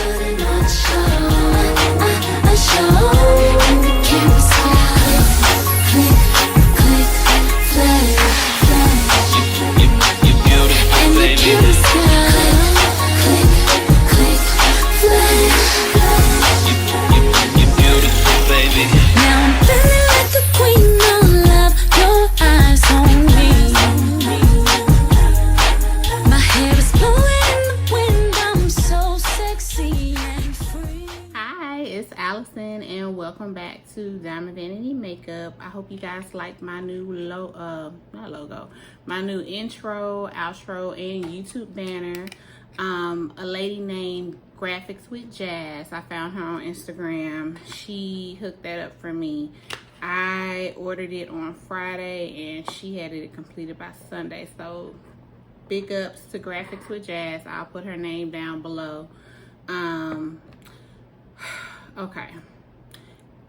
putting on a show, a show. And the cameras click, click, flash, flash. You're beautiful, and the baby. cameras click, click, flash. You're beautiful, baby. Now I'm feeling like the queen of love. Your eyes on me. My hair is blowing in the wind. I'm so sexy and free. Hi, it's Allison and welcome back to Diamond Vanity Makeup. I hope you guys like my new my new intro, outro, and YouTube banner. A lady named Graphics with Jazz, I found her on Instagram. She hooked that up for me. I ordered it on Friday and she had it completed by Sunday. So big ups to Graphics with Jazz. I'll put her name down below. Okay,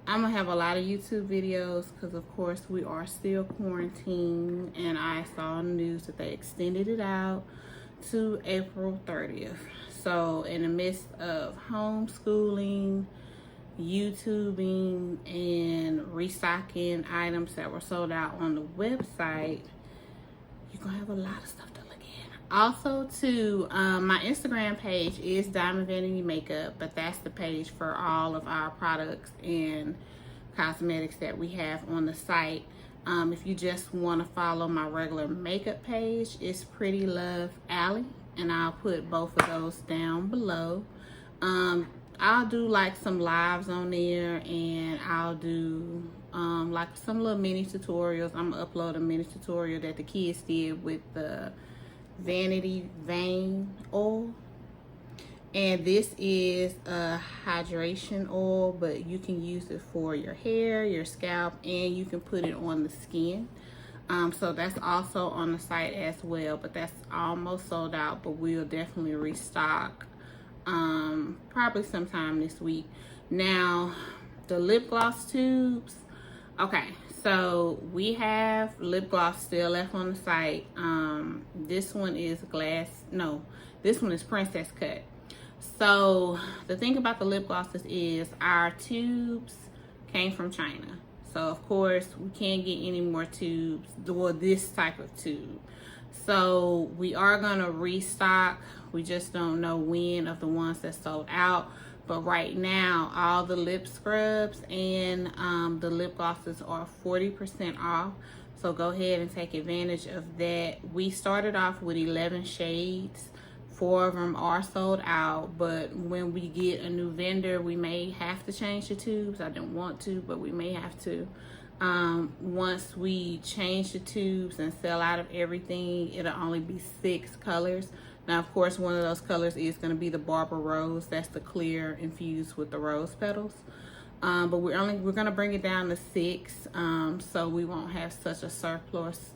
I'm gonna have a lot of YouTube videos because of course we are still quarantined, and I saw news that they extended it out to April 30th. So in the midst of homeschooling, YouTubing, and restocking items that were sold out on the website, you're gonna have a lot of stuff to look at. Also too, my Instagram page is Diamond Vanity Makeup, but that's the page for all of our products and cosmetics that we have on the site. If you just want to follow my regular makeup page, it's Pretty Love Alley, and I'll put both of those down below. I'll do like some lives on there, and I'll do like some little mini tutorials. I'm gonna upload a mini tutorial that the kids did with the Vanity vein oil, and this is a hydration oil, but you can use it for your hair, your scalp, and you can put it on the skin. So that's also on the site as well, but that's almost sold out, but we'll definitely restock probably sometime this week. Now the lip gloss tubes, okay, so we have lip gloss still left on the site. This one is this one is princess cut. So the thing about the lip glosses is our tubes came from China, so of course we can't get any more tubes, or this type of tube. So we are gonna restock. We just don't know when of the ones that sold out. But right now, all the lip scrubs and the lip glosses are 40% off. So go ahead and take advantage of that. We started off with 11 shades. 4 of them are sold out, but when we get a new vendor, we may have to change the tubes. I didn't want to, but we may have to. Once we change the tubes and sell out of everything, it'll only be 6 colors. Now, of course, one of those colors is going to be the Barbara Rose. That's the clear infused with the rose petals. But we're going to bring it down to 6, so we won't have such a surplus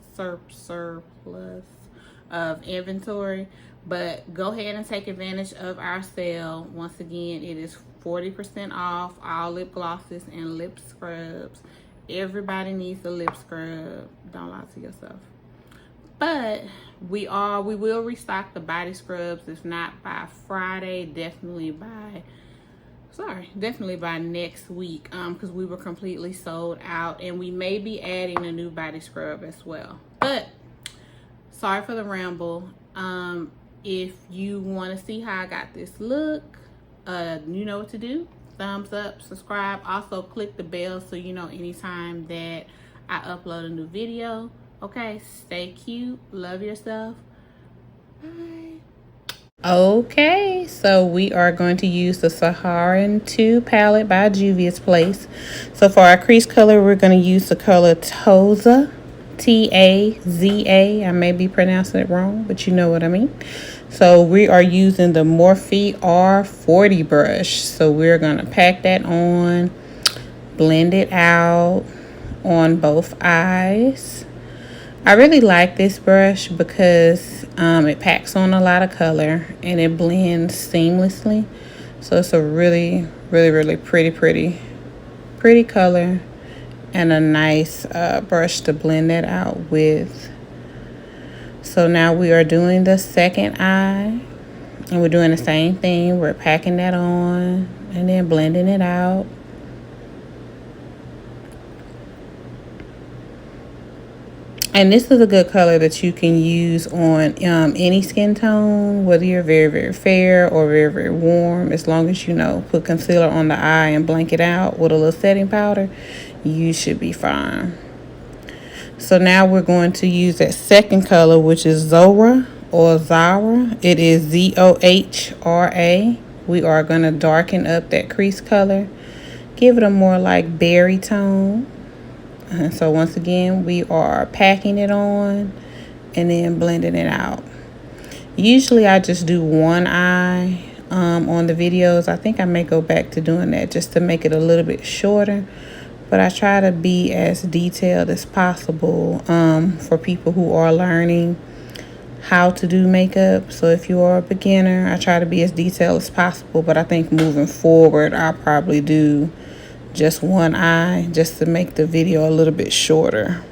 of inventory. But go ahead and take advantage of our sale. Once again, it is 40% off all lip glosses and lip scrubs. Everybody needs a lip scrub. Don't lie to yourself. But we will restock the body scrubs. If not by Friday, definitely by next week, because we were completely sold out, and we may be adding a new body scrub as well. But sorry for the ramble. If you want to see how I got this look, you know what to do. Thumbs up, subscribe. Also click the bell so you know anytime that I upload a new video. Okay, stay cute, love yourself. Bye. Okay, so we are going to use the Saharan 2 palette by Juvia's Place. So for our crease color, we're going to use the color Taza, T-A-Z-A. I may be pronouncing it wrong, but you know what I mean. So we are using the Morphe R40 brush. So we're going to pack that on, blend it out on both eyes. I really like this brush because it packs on a lot of color and it blends seamlessly. So it's a really, really, really pretty color, and a nice brush to blend that out with. So now we are doing the second eye, And we're doing the same thing. We're packing that on and then blending it out. And this is a good color that you can use on any skin tone, whether you're very, very fair or very, very warm. As long as you know, put concealer on the eye and blank it out with a little setting powder, you should be fine. So now we're going to use that second color, which is Zora or Zara. It is Zohra. We are going to darken up that crease color, give it a more like berry tone. So once again, we are packing it on and then blending it out. Usually I just do one eye on the videos. I think I may go back to doing that just to make it a little bit shorter. But I try to be as detailed as possible for people who are learning how to do makeup. So if you are a beginner, I try to be as detailed as possible. But I think moving forward, I'll probably do just one eye just to make the video a little bit shorter.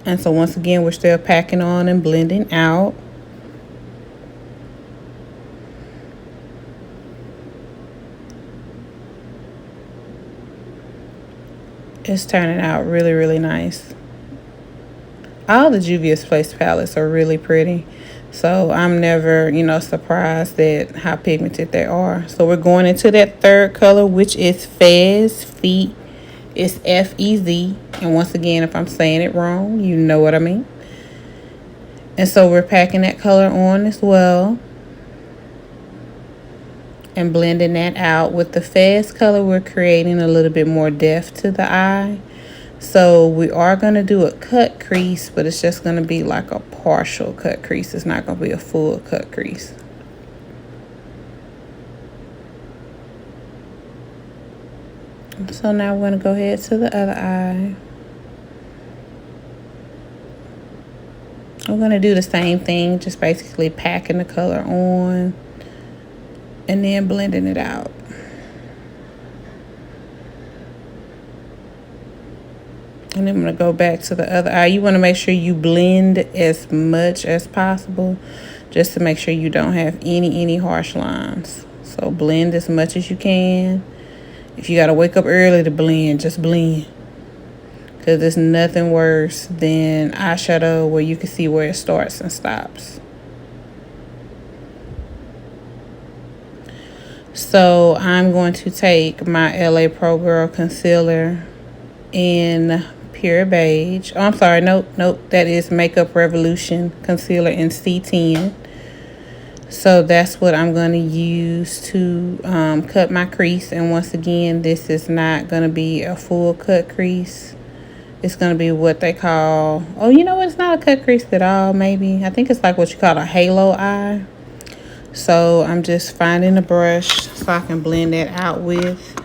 And so once again, we're still packing on and blending out. It's turning out really, really nice. All the Juvia's Place palettes are really pretty. So I'm never, surprised at how pigmented they are. So we're going into that third color, which is Fez Feet. It's Fez. And once again, if I'm saying it wrong, you know what I mean. And so we're packing that color on as well. And blending that out. With the Fez color, we're creating a little bit more depth to the eye. So we are going to do a cut crease, but it's just going to be like a partial cut crease. It's not going to be a full cut crease. So now we're going to go ahead to the other eye. We're going to do the same thing, just basically packing the color on and then blending it out. And then I'm going to go back to the other eye. You want to make sure you blend as much as possible, just to make sure you don't have any harsh lines. So blend as much as you can. If you got to wake up early to blend, just blend. Because there's nothing worse than eyeshadow where you can see where it starts and stops. So I'm going to take my LA Pro Girl concealer in Pure Beige. Oh, I'm sorry. Nope. That is Makeup Revolution concealer in C10. So that's what I'm going to use to cut my crease. And once again, this is not going to be a full cut crease. It's going to be what they call, it's not a cut crease at all, maybe. I think it's like what you call a halo eye. So I'm just finding a brush so I can blend that out with.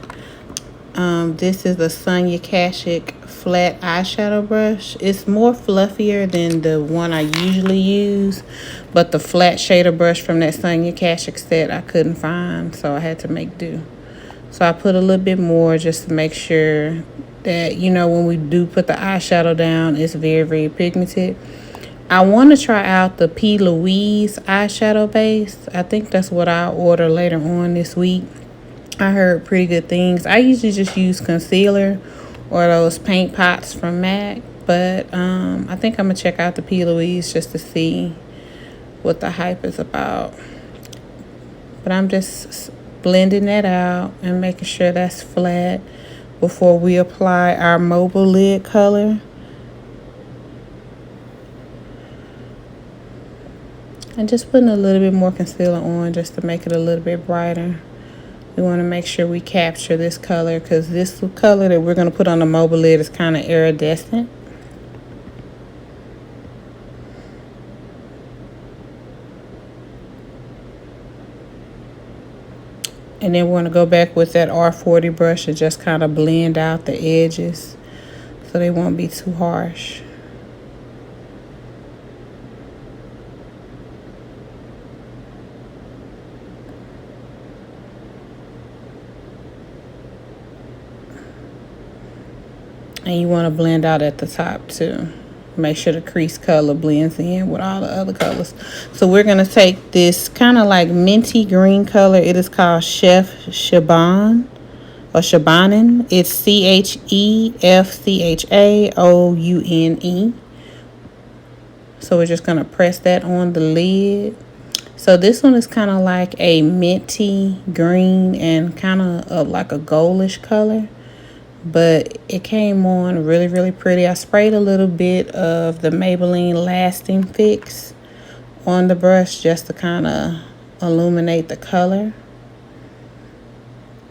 This is the Sonia Kashuk flat eyeshadow brush. It's more fluffier than the one I usually use, but the flat shader brush from that Sonia Kashuk set I couldn't find, so I had to make do. So I put a little bit more just to make sure that, when we do put the eyeshadow down, it's very, very pigmented. I want to try out the P. Louise eyeshadow base. I think that's what I'll order later on this week. I heard pretty good things. I usually just use concealer or those paint pots from MAC. But I think I'm going to check out the P. Louise just to see what the hype is about. But I'm just blending that out and making sure that's flat before we apply our mobile lid color. And just putting a little bit more concealer on just to make it a little bit brighter. We want to make sure we capture this color because this color that we're going to put on the mobile lid is kind of iridescent. And then we're going to go back with that R40 brush and just kind of blend out the edges so they won't be too harsh. And you want to blend out at the top too. Make sure the crease color blends in with all the other colors. So we're going to take this kind of like minty green color. It is called Chef Shaban or Shabanin. It's CHEFCHAOUNE. So we're just going to press that on the lid. So this one is kind of like a minty green and kind of like a goldish color. But it came on really, really pretty. I sprayed a little bit of the Maybelline Lasting Fix on the brush just to kind of illuminate the color.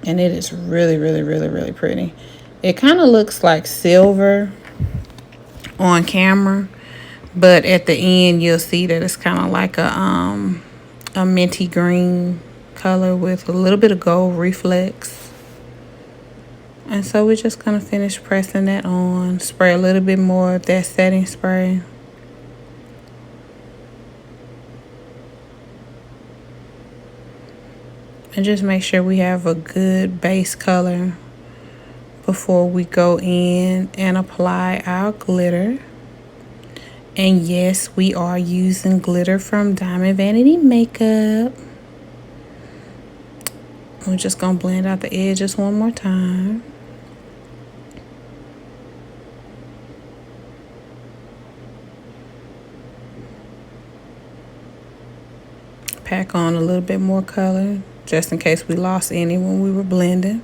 And it is really, really, really, really pretty. It kind of looks like silver on camera. But at the end, you'll see that it's kind of like a minty green color with a little bit of gold reflex. And so we're just going to finish pressing that on. Spray a little bit more of that setting spray. And just make sure we have a good base color before we go in and apply our glitter. And yes, we are using glitter from Diamond Vanity Makeup. We're just going to blend out the edges one more time. Pack on a little bit more color just in case we lost any when we were blending.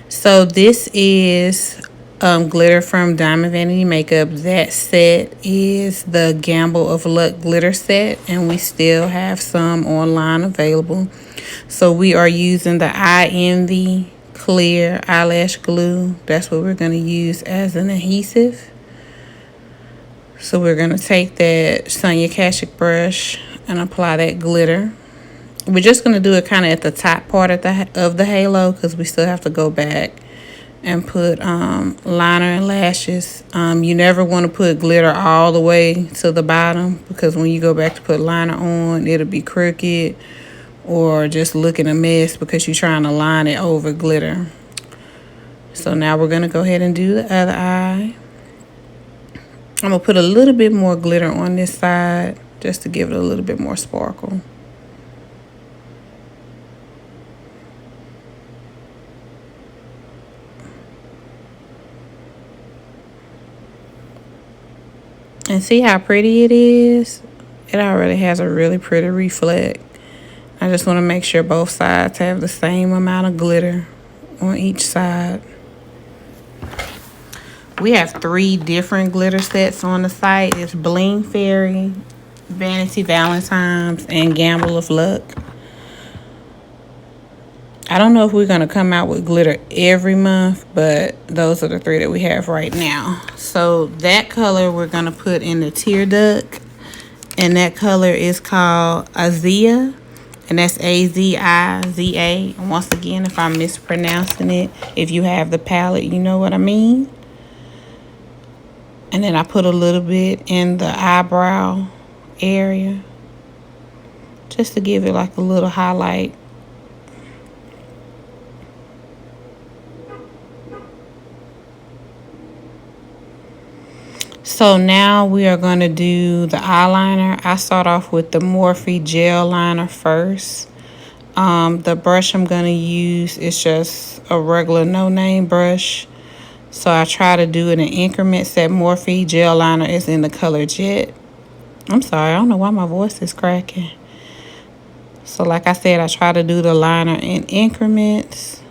So this is glitter from Diamond Vanity Makeup. That set is the Gamble of Luck glitter set, and we still have some online available. So we are using the Eye Envy clear eyelash glue. That's what we're going to use as an adhesive. So we're going to take that Sonia Kashuk brush and apply that glitter. We're just going to do it kind of at the top part of the halo because we still have to go back and put liner and lashes. You never want to put glitter all the way to the bottom because when you go back to put liner on, it'll be crooked or just looking a mess because you're trying to line it over glitter. So now we're going to go ahead and do the other eye. I'm going to put a little bit more glitter on this side just to give it a little bit more sparkle. And see how pretty it is? It already has a really pretty reflect. I just want to make sure both sides have the same amount of glitter on each side. We have 3 different glitter sets on the site. It's Bling Fairy, Vanity Valentine's, and Gamble of Luck. I don't know if we're going to come out with glitter every month, but those are the 3 that we have right now. So that color we're going to put in the Tear Duck, and that color is called Azia, and that's A-Z-I-Z-A. And once again, if I'm mispronouncing it, if you have the palette, you know what I mean. And then I put a little bit in the eyebrow area just to give it like a little highlight. So now we are going to do the eyeliner. I start off with the Morphe Gel Liner first. The brush I'm going to use is just a regular no-name brush. So I try to do it in increments. That Morphe Gel Liner is in the color Jet. I'm sorry, I don't know why my voice is cracking. So like I said, I try to do the liner in increments.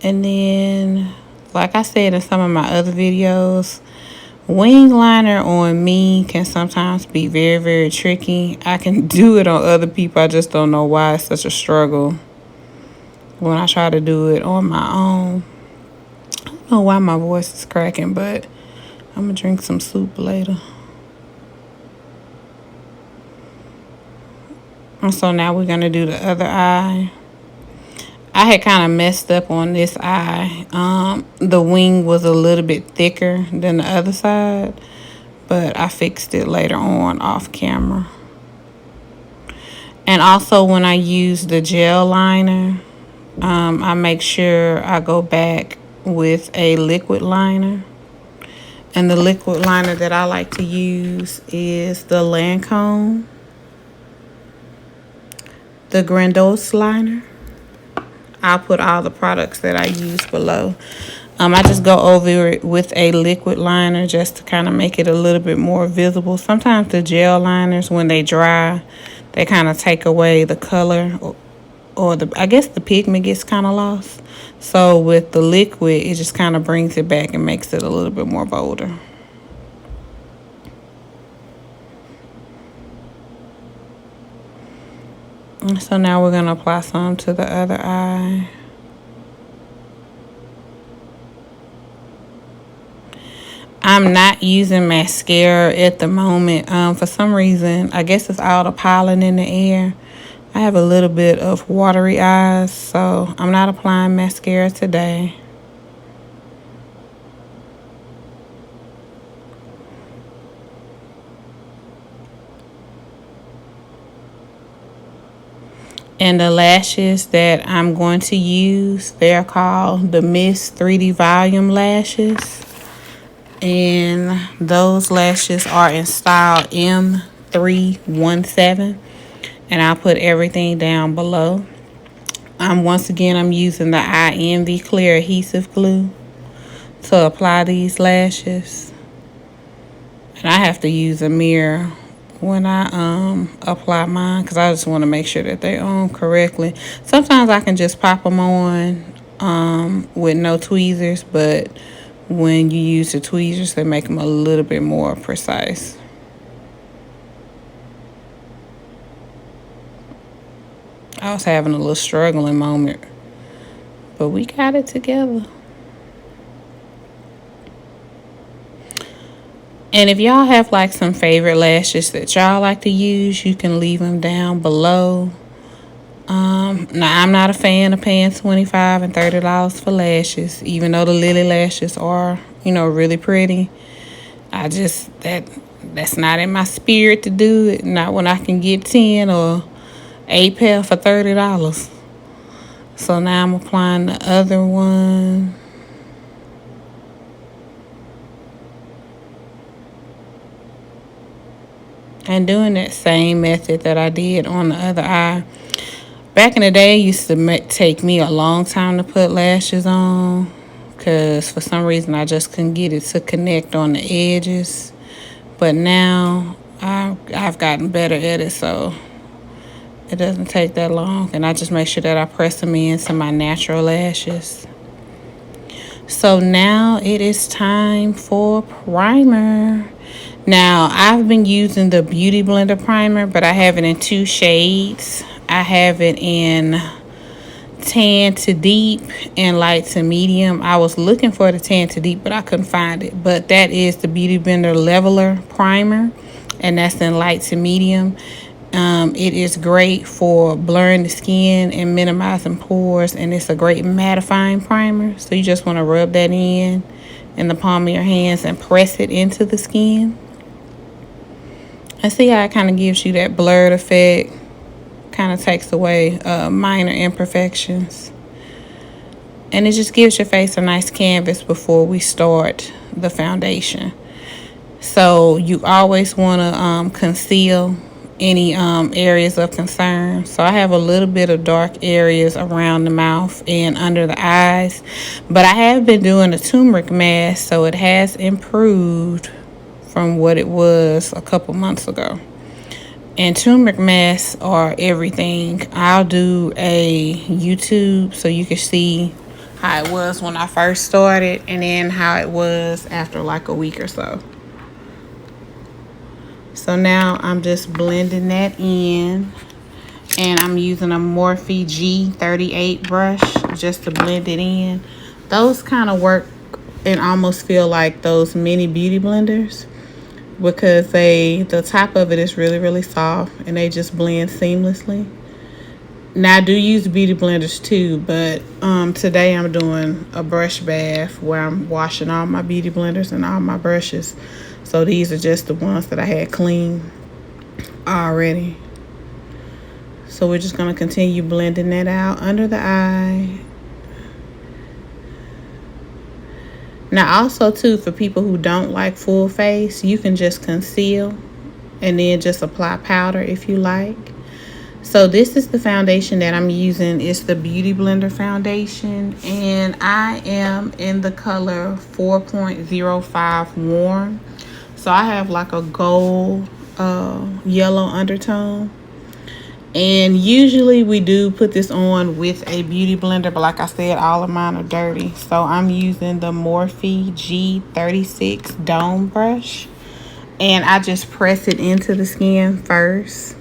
And then, like I said in some of my other videos, wing liner on me can sometimes be very, very tricky. I can do it on other people. I just don't know why it's such a struggle when I try to do it on my own. I don't know why my voice is cracking, but I'm going to drink some soup later. And so now we're going to do the other eye. I had kind of messed up on this eye. The wing was a little bit thicker than the other side, but I fixed it later on off camera. And also when I use the gel liner, I make sure I go back with a liquid liner. And the liquid liner that I like to use is the Lancome, the Grandiose liner. I'll put all the products that I use below. I just go over it with a liquid liner just to kind of make it a little bit more visible. Sometimes the gel liners, when they dry, they kind of take away the color, or I guess the pigment gets kind of lost. So with the liquid, it just kind of brings it back and makes it a little bit more bolder. So now we're going to apply some to the other eye. I'm not using mascara at the moment. For some reason, I guess it's all the pollen in the air. I have a little bit of watery eyes, so I'm not applying mascara today. And the lashes that I'm going to use, they're called the Miss 3D Volume Lashes. And those lashes are in style M317. And I'll put everything down below. Once again, I'm using the I Envy Clear Adhesive Glue to apply these lashes. And I have to use a mirror when I apply mine, because I just want to make sure that they're on correctly. Sometimes I can just pop them on with no tweezers, but when you use the tweezers, they make them a little bit more precise. I was having a little struggling moment, but we got it together. And if y'all have like some favorite lashes that y'all like to use, you can leave them down below. Now, I'm not a fan of paying $25 and $30 for lashes, even though the Lily lashes are, really pretty. That's not in my spirit to do it. Not when I can get 10 or 8 pair for $30. So now I'm applying the other one. And doing that same method that I did on the other eye. Back in the day, it used to take me a long time to put lashes on, because for some reason I just couldn't get it to connect on the edges. But now I've gotten better at it, so it doesn't take that long. And I just make sure that I press them into my natural lashes. So now it is time for primer. Now, I've been using the Beauty Blender primer, but I have it in 2 shades. I have it in tan to deep and light to medium. I was looking for the tan to deep, but I couldn't find it. But that is the Beauty Blender Leveler primer, and that's in light to medium. It is great for blurring the skin and minimizing pores, and it's a great mattifying primer. So you just want to rub that in the palm of your hands and press it into the skin. And see how it kind of gives you that blurred effect. Kind of takes away minor imperfections. And it just gives your face a nice canvas before we start the foundation. So you always want to conceal any areas of concern. So I have a little bit of dark areas around the mouth and under the eyes. But I have been doing a turmeric mask, so it has improved from what it was a couple months ago. And turmeric masks are everything. I'll do a YouTube so you can see how it was when I first started, and then how it was after like a week or so. So now I'm just blending that in, and I'm using a Morphe G38 brush just to blend it in. Those kind of work and almost feel like those mini beauty blenders, because the top of it is really, really soft, and they just blend seamlessly. Now I do use beauty blenders too, but today I'm doing a brush bath where I'm washing all my beauty blenders and all my brushes. So these are just the ones that I had clean already. So we're just going to continue blending that out under the eye. Now also too, for people who don't like full face, you can just conceal and then just apply powder if you like. So this is the foundation that I'm using. It's the Beauty Blender foundation, and I am in the color 4.05 warm. So I have like a gold yellow undertone. And usually we do put this on with a beauty blender, but like I said, all of mine are dirty. So I'm using the Morphe G36 Dome brush. And I just press it into the skin first.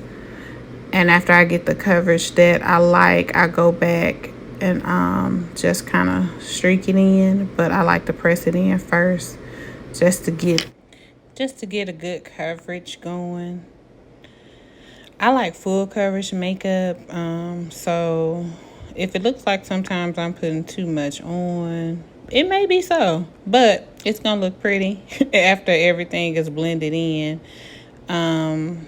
And after I get the coverage that I like, I go back and just kind of streak it in. But I like to press it in first just to get a good coverage going. I like full coverage makeup, so if it looks like sometimes I'm putting too much on, it may be so, but it's gonna look pretty after everything is blended in. I'm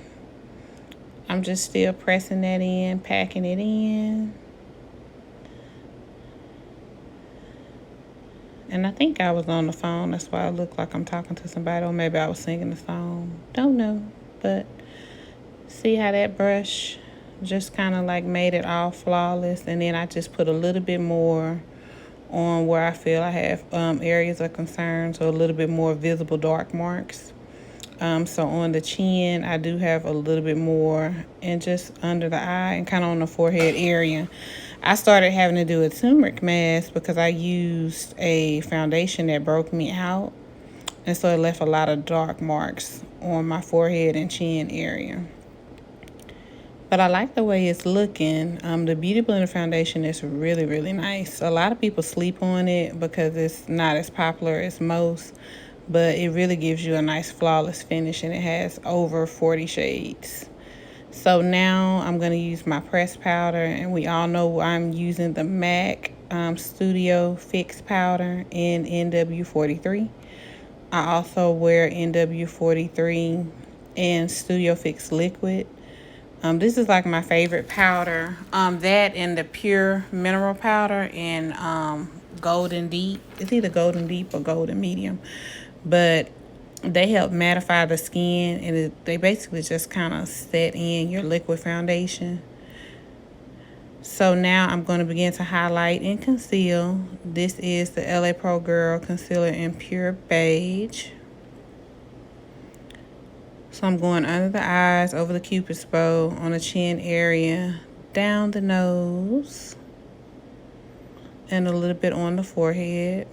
just still pressing that in, packing it in. And I think I was on the phone, that's why I look like I'm talking to somebody, or maybe I was singing the song. Don't know, but see how that brush just kind of like made it all flawless. And then I just put a little bit more on where I feel I have areas of concern, so a little bit more visible dark marks. So on the chin, I do have a little bit more, and just under the eye and kind of on the forehead area. I started having to do a turmeric mask because I used a foundation that broke me out, and so it left a lot of dark marks on my forehead and chin area. But I like the way it's looking. The Beauty Blender foundation is really, really nice. A lot of people sleep on it because it's not as popular as most, but it really gives you a nice flawless finish, and it has over 40 shades. So now I'm going to use my pressed powder, and we all know I'm using the MAC Studio Fix powder in NW43. I also wear NW43 and Studio Fix liquid. This is like my favorite powder. That and the pure mineral powder in Golden Deep. It's either Golden Deep or Golden Medium. But they help mattify the skin, and they basically just kind of set in your liquid foundation. So now I'm going to begin to highlight and conceal. This is the LA Pro Girl Concealer in Pure Beige. So I'm going under the eyes, over the cupid's bow, on the chin area, down the nose, and a little bit on the forehead.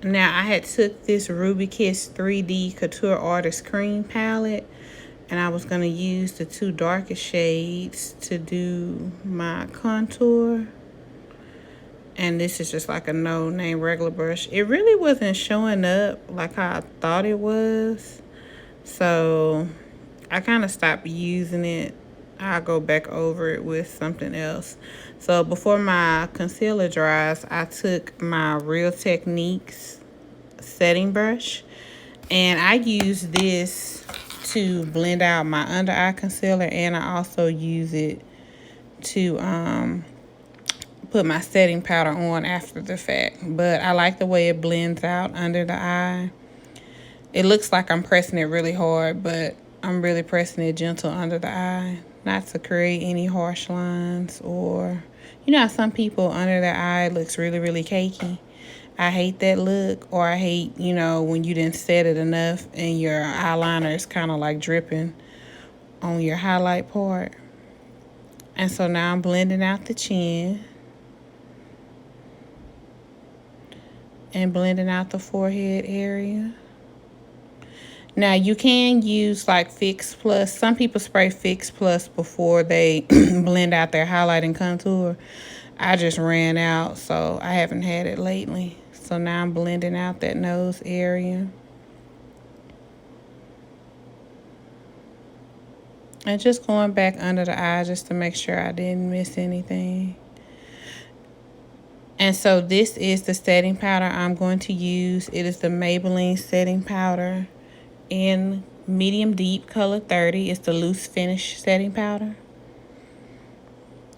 Now I had took this Ruby Kiss 3D Couture Artist Cream palette, and I was going to use the two darkest shades to do my contour. And this is just like a no-name regular brush. It really wasn't showing up like how I thought it was. So I kind of stopped using it. I'll go back over it with something else. So before my concealer dries, I took my Real Techniques setting brush, and I use this to blend out my under eye concealer, and I also use it to put my setting powder on after the fact. But I like the way it blends out under the eye. It looks like I'm pressing it really hard, but I'm really pressing it gentle under the eye, not to create any harsh lines, or you know how some people under their eye looks really, really cakey. I hate that look, or I hate, you know, when you didn't set it enough and your eyeliner is kind of like dripping on your highlight part. And so now I'm blending out the chin and blending out the forehead area. Now you can use like Fix Plus. Some people spray Fix Plus before they blend out their highlight and contour. I just ran out, so I haven't had it lately. So now I'm blending out that nose area. And just going back under the eye just to make sure I didn't miss anything. And so this is the setting powder I'm going to use. It is the Maybelline setting powder in medium deep color 30. It's the loose finish setting powder.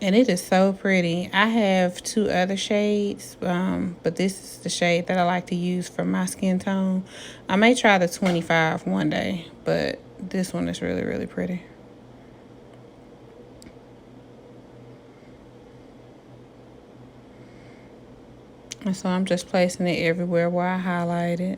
And it is so pretty. I have 2 other shades, but this is the shade that I like to use for my skin tone. I may try the 25 one day, but this one is really, really pretty. And so I'm just placing it everywhere where I highlighted.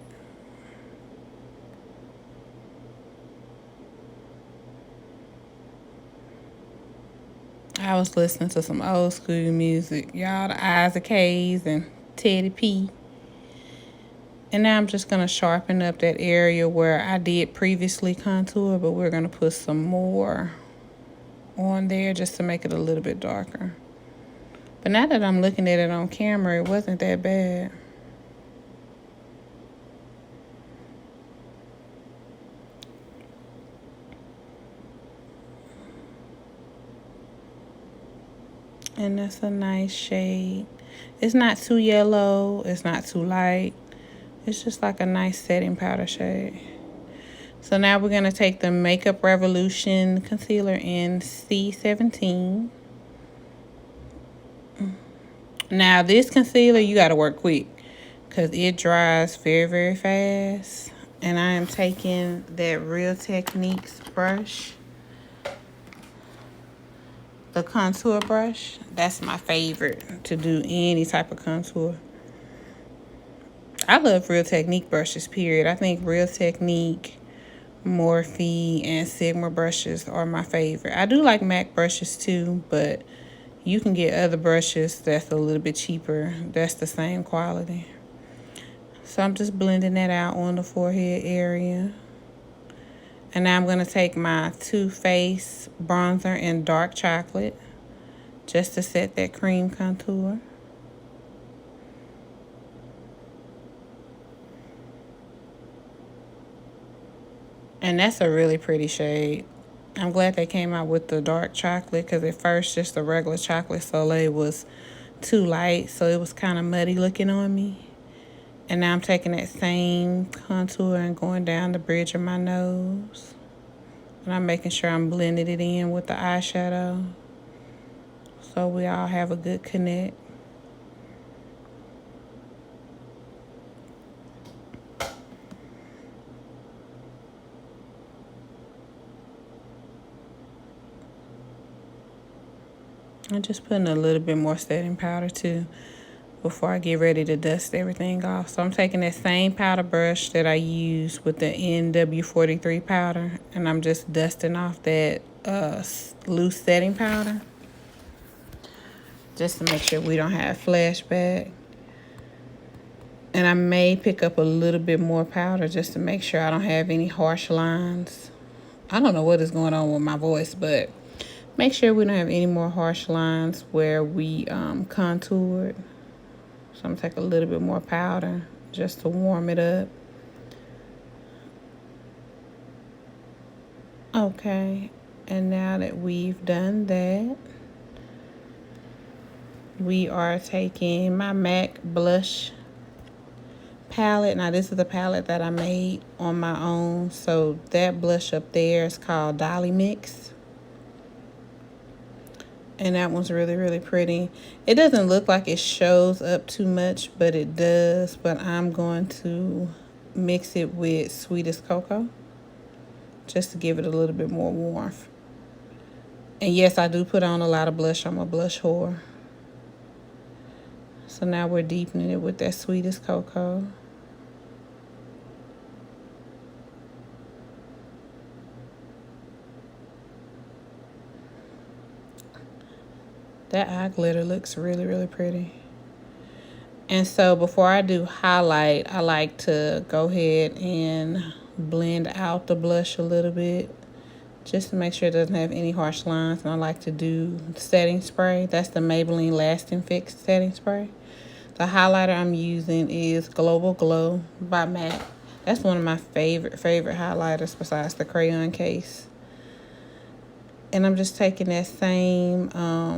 I was listening to some old school music. Y'all, the Eyes of K's and Teddy P. And now I'm just going to sharpen up that area where I did previously contour, but we're going to put some more on there just to make it a little bit darker. But now that I'm looking at it on camera, it wasn't that bad. And that's a nice shade. It's not too yellow. It's not too light. It's just like a nice setting powder shade. So now we're going to take the Makeup Revolution concealer in C17. Now this concealer, you got to work quick because it dries very, very fast. And I am taking that Real Techniques brush, the contour brush. That's my favorite to do any type of contour. I love Real Technique brushes, period. I think Real Technique, Morphe, and Sigma brushes are my favorite. I do like MAC brushes too, but you can get other brushes that's a little bit cheaper. That's the same quality. So I'm just blending that out on the forehead area. And now I'm going to take my Too Faced bronzer in dark chocolate just to set that cream contour. And that's a really pretty shade. I'm glad they came out with the dark chocolate because at first just the regular chocolate Soleil was too light, so it was kind of muddy looking on me. And now I'm taking that same contour and going down the bridge of my nose. And I'm making sure I'm blending it in with the eyeshadow so we all have a good connect. I'm just putting a little bit more setting powder too before I get ready to dust everything off. So I'm taking that same powder brush that I used with the NW43 powder, and I'm just dusting off that loose setting powder just to make sure we don't have flashback. And I may pick up a little bit more powder just to make sure I don't have any harsh lines. I don't know what is going on with my voice, but make sure we don't have any more harsh lines where we contoured. So I'm going to take a little bit more powder just to warm it up. Okay, and now that we've done that, we are taking my MAC blush palette. Now this is the palette that I made on my own. So that blush up there is called Dolly Mix. And that one's really, really pretty. It doesn't look like it shows up too much, but it does. But I'm going to mix it with Sweetest Cocoa just to give it a little bit more warmth. And yes, I do put on a lot of blush. I'm a blush whore. So now we're deepening it with that Sweetest Cocoa. That eye glitter looks really, really pretty. And so before I do highlight, I like to go ahead and blend out the blush a little bit just to make sure it doesn't have any harsh lines. And I like to do setting spray. That's the Maybelline Lasting Fix setting spray. The highlighter I'm using is Global Glow by MAC. That's one of my favorite highlighters besides the crayon case. And I'm just taking that same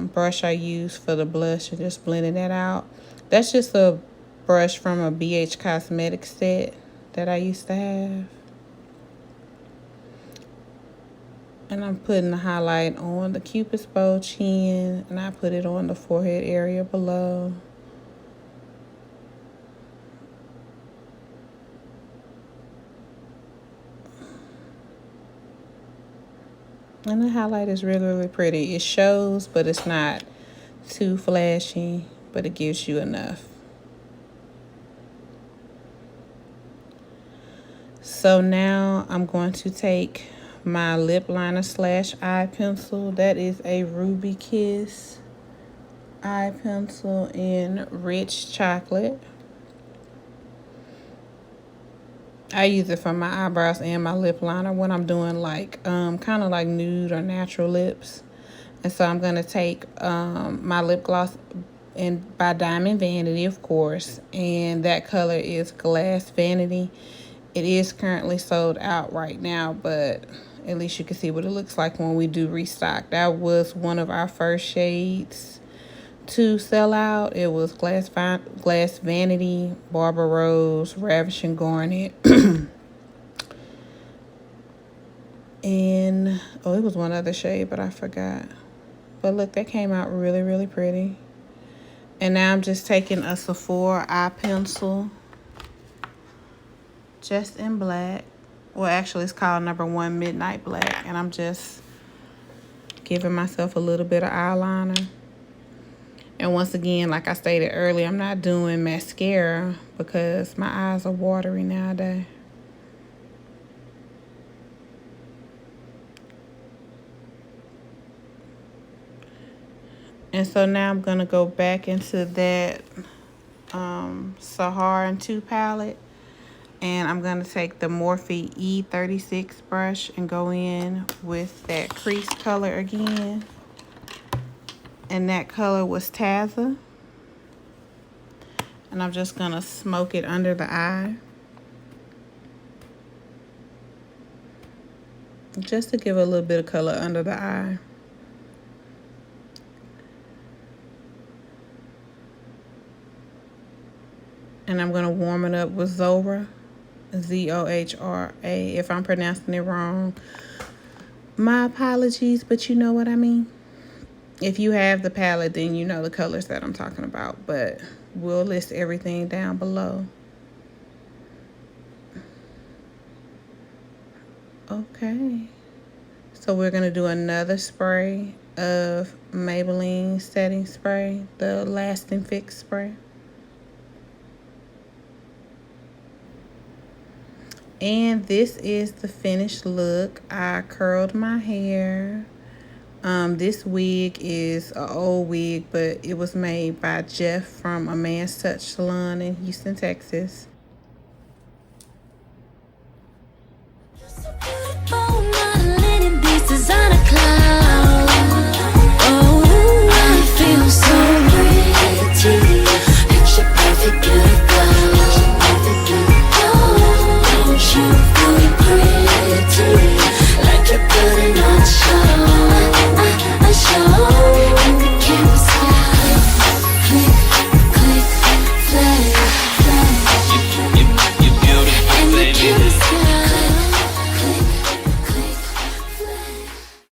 brush I used for the blush and just blending that out. That's just a brush from a BH Cosmetics set that I used to have. And I'm putting the highlight on the Cupid's bow chin, and I put it on the forehead area below. And the highlight is really, really pretty. It shows, but it's not too flashy, but it gives you enough. So now I'm going to take my lip liner slash eye pencil. That is a Ruby Kiss eye pencil in Rich Chocolate. I use it for my eyebrows and my lip liner when I'm doing like kind of like nude or natural lips. And so I'm gonna take my lip gloss by Diamond Vanity, of course, and that color is Glass Vanity. It is currently sold out right now, but at least you can see what it looks like when we do restock. That was one of our first shades to sell out. It was Glass Vanity, Barbara Rose, Ravishing Garnet, and oh, it was one other shade, but I forgot. But look, that came out really, really pretty. And now I'm just taking a Sephora eye pencil, just in black. Well, actually, it's called number 1 Midnight Black. And I'm just giving myself a little bit of eyeliner. And once again, like I stated earlier, I'm not doing mascara because my eyes are watery nowadays. And so now I'm going to go back into that Saharan 2 palette. And I'm going to take the Morphe E36 brush and go in with that crease color again. And that color was Taza. And I'm just going to smoke it under the eye, just to give a little bit of color under the eye. And I'm going to warm it up with Zohra, Z-O-H-R-A. If I'm pronouncing it wrong, my apologies, but you know what I mean. If you have the palette, then you know the colors that I'm talking about, but we'll list everything down below. Okay. So we're going to do another spray of Maybelline setting spray, the Lasting Fix spray. And this is the finished look. I curled my hair. This wig is an old wig, but it was made by Jeff from A Man's Touch Salon in Houston, Texas.